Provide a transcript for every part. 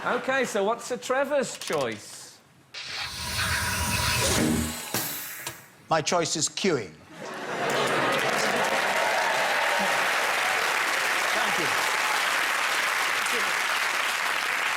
OK, so what's Sir Trevor's choice? My choice is queuing. Thank you.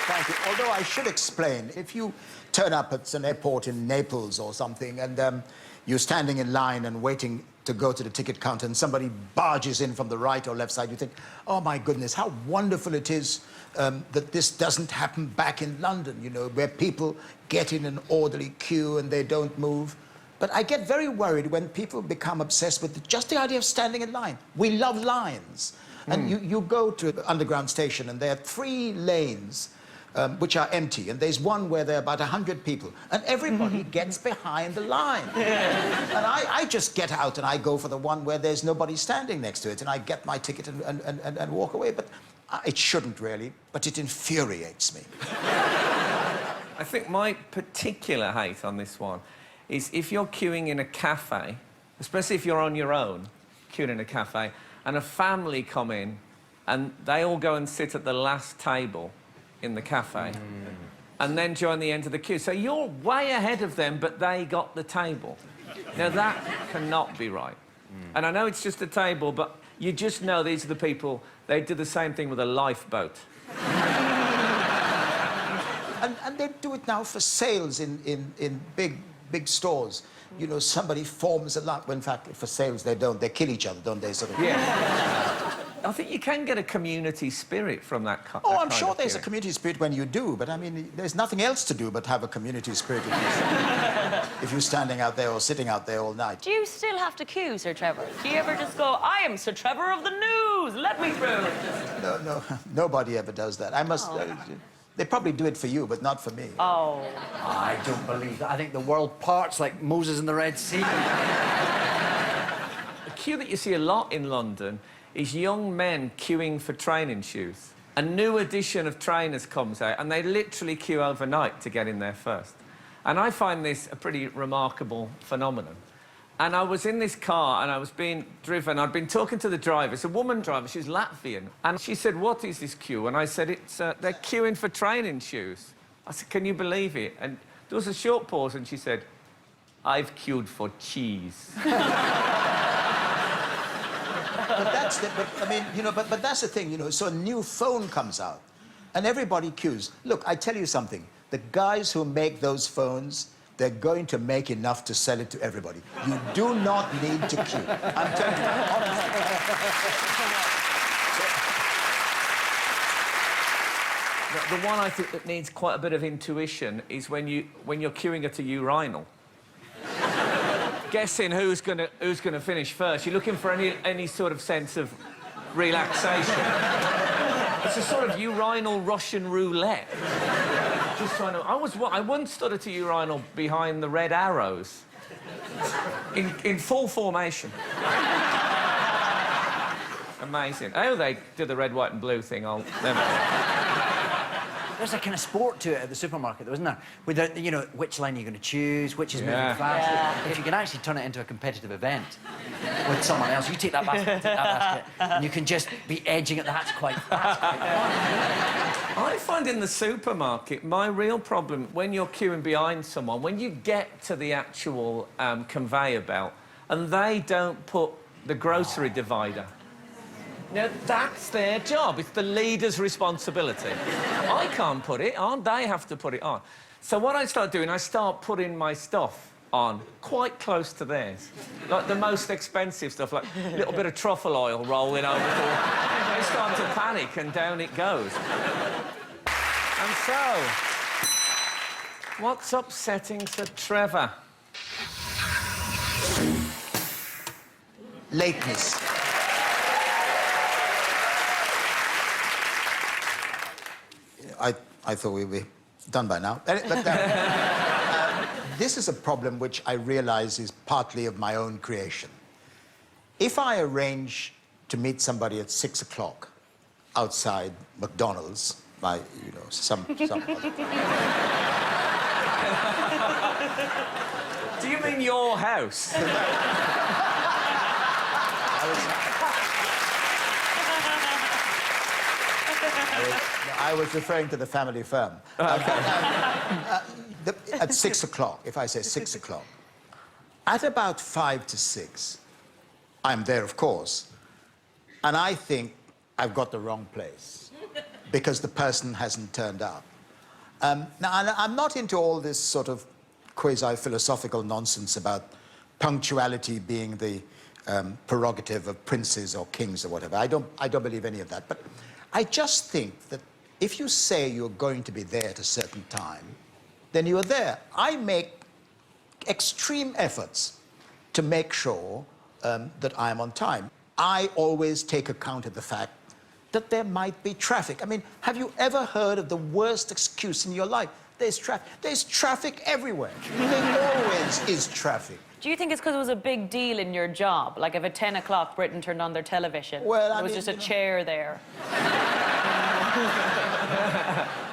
Thank you. Although I should explain, if you turn up at an airport in Naples or something and you're standing in line and waiting to go to the ticket counter and somebody barges in from the right or left side, you think, oh, my goodness, how wonderful it is that this doesn't happen back in London, you know, where people get in an orderly queue and they don't move. But I get very worried when people become obsessed with just the idea of standing in line. We love lines. And you go to the underground station and there are 3 lanes which are empty, and there's one where there are about 100 people, and everybody gets behind the line. And I just get out and I go for the one where there's nobody standing next to it, and I get my ticket and walk away. But it shouldn't really, but it infuriates me. I think my particular hate on this one is if you're queuing in a cafe, especially if you're on your own, queuing in a cafe, and a family come in, and they all go and sit at the last table in the cafe, and then join the end of the queue. So you're way ahead of them, but they got the table. Now, that cannot be right. And I know it's just a table, but you just know these are the people, they do the same thing with a lifeboat. And they do it now for sales in big stores. You know, somebody forms a line. Well, in fact, for sales, they don't. They kill each other, don't they? Sort of. Yeah. I think you can get a community spirit from that kind Oh, I'm sure there's a community spirit when you do, but I mean, there's nothing else to do but have a community spirit if you're standing out there or sitting out there all night. Do you still have to queue, Sir Trevor? Do you ever just go, I am Sir Trevor of the news, let me through? No, nobody ever does that. I must... they probably do it for you, but not for me. Oh. I don't believe that. I think the world parts like Moses in the Red Sea. A queue that you see a lot in London is young men queuing for training shoes. A new edition of trainers comes out, and they literally queue overnight to get in there first. And I find this a pretty remarkable phenomenon. And I was in this car, and I was being driven. I'd been talking to the driver. It's a woman driver. She's Latvian. And she said, what is this queue? And I said, it's they're queuing for training shoes. I said, can you believe it? And there was a short pause, and she said, I've queued for cheese. But that's the... But, I mean, you know, but that's the thing, you know. So a new phone comes out, and everybody queues. Look, I tell you something. The guys who make those phones, they're going to make enough to sell it to everybody. You do not need to queue. I'm telling you, honestly. The one I think that needs quite a bit of intuition is when you're queuing at a urinal. Guessing who's gonna finish first. You're looking for any sort of sense of relaxation. It's a sort of urinal Russian roulette. Just trying to... I once stood at a urinal behind the Red Arrows in full formation. Amazing. Oh, they did the red, white and blue thing. I'll never... There's a kind of sport to it at the supermarket, though, isn't there? With the, you know, which line you're going to choose, which is moving fast. Yeah. If you can actually turn it into a competitive event with someone else, you take that basket, take that basket, and you can just be edging it. That's quite fast. I find in the supermarket, my real problem, when you're queuing behind someone, when you get to the actual conveyor belt and they don't put the grocery divider. Now, that's their job. It's the leader's responsibility. I can't put it on. They have to put it on. So what I start doing, I start putting my stuff on quite close to theirs. Like the most expensive stuff, like a little bit of truffle oil rolling over. They start to panic, and down it goes. And so, what's upsetting Sir Trevor? Lateness. I thought we'd be done by now. But, this is a problem which I realise is partly of my own creation. If I arrange to meet somebody at 6 o'clock outside McDonald's, by, you know, some... Do you mean your house? I was referring to the family firm. At 6 o'clock, if I say 6 o'clock, at about 5 to 6, I'm there, of course, and I think I've got the wrong place because the person hasn't turned up. Now, I'm not into all this sort of quasi-philosophical nonsense about punctuality being the prerogative of princes or kings or whatever. I don't believe any of that. But I just think that if you say you're going to be there at a certain time, then you're there. I make extreme efforts to make sure that I'm on time. I always take account of the fact that there might be traffic. I mean, have you ever heard of the worst excuse in your life? There's traffic. There's traffic everywhere. There always is traffic. Do you think it's because it was a big deal in your job? Like if at 10 o'clock Britain turned on their television, well, there was just a chair there.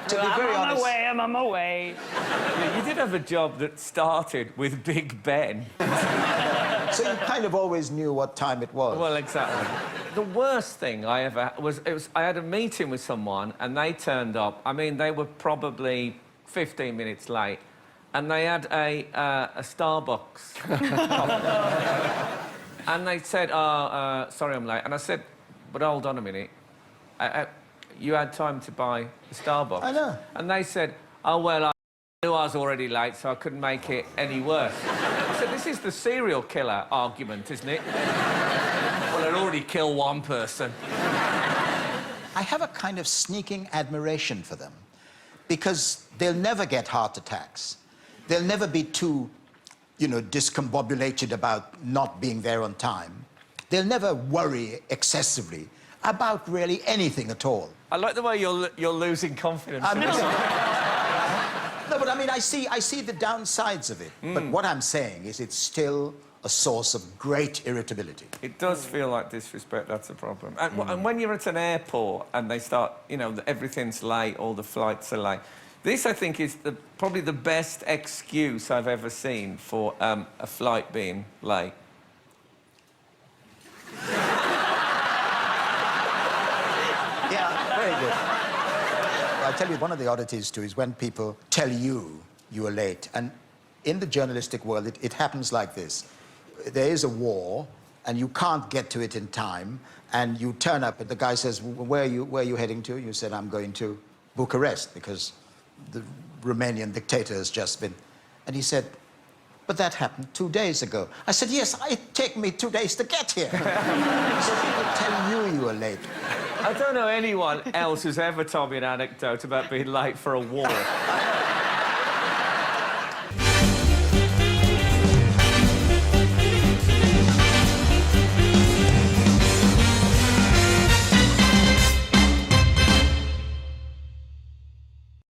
To be very honest... I'm on my way. Yeah, you did have a job that started with Big Ben. So you kind of always knew what time it was. Well, exactly. The worst thing I ever was I had a meeting with someone and they turned up. I mean, they were probably 15 minutes late, and they had a Starbucks. And they said, sorry, I'm late. And I said, but hold on a minute. You had time to buy the Starbucks. I know. And they said, oh, well, I knew I was already late, so I couldn't make it any worse. I said, this is the serial killer argument, isn't it? Well, I'd already killed one person. I have a kind of sneaking admiration for them because they'll never get heart attacks. They'll never be too, you know, discombobulated about not being there on time. They'll never worry excessively about really anything at all. I like the way you're losing confidence. No, but I mean, I see the downsides of it. But what I'm saying is it's still a source of great irritability. It does feel like disrespect, that's a problem. And when you're at an airport and they start, you know, everything's late, all the flights are late, this, I think, is probably the best excuse I've ever seen for a flight being late. Yeah, very good. I'll tell you, one of the oddities, too, is when people tell you you are late. And in the journalistic world, it happens like this. There is a war, and you can't get to it in time, and you turn up, and the guy says, where are you heading to? You said, I'm going to Bucharest, because the Romanian dictator has just been... And he said, but that happened 2 days ago. I said, yes, it took me 2 days to get here. So people tell you are late. I don't know anyone else who's ever told me an anecdote about being late for a war.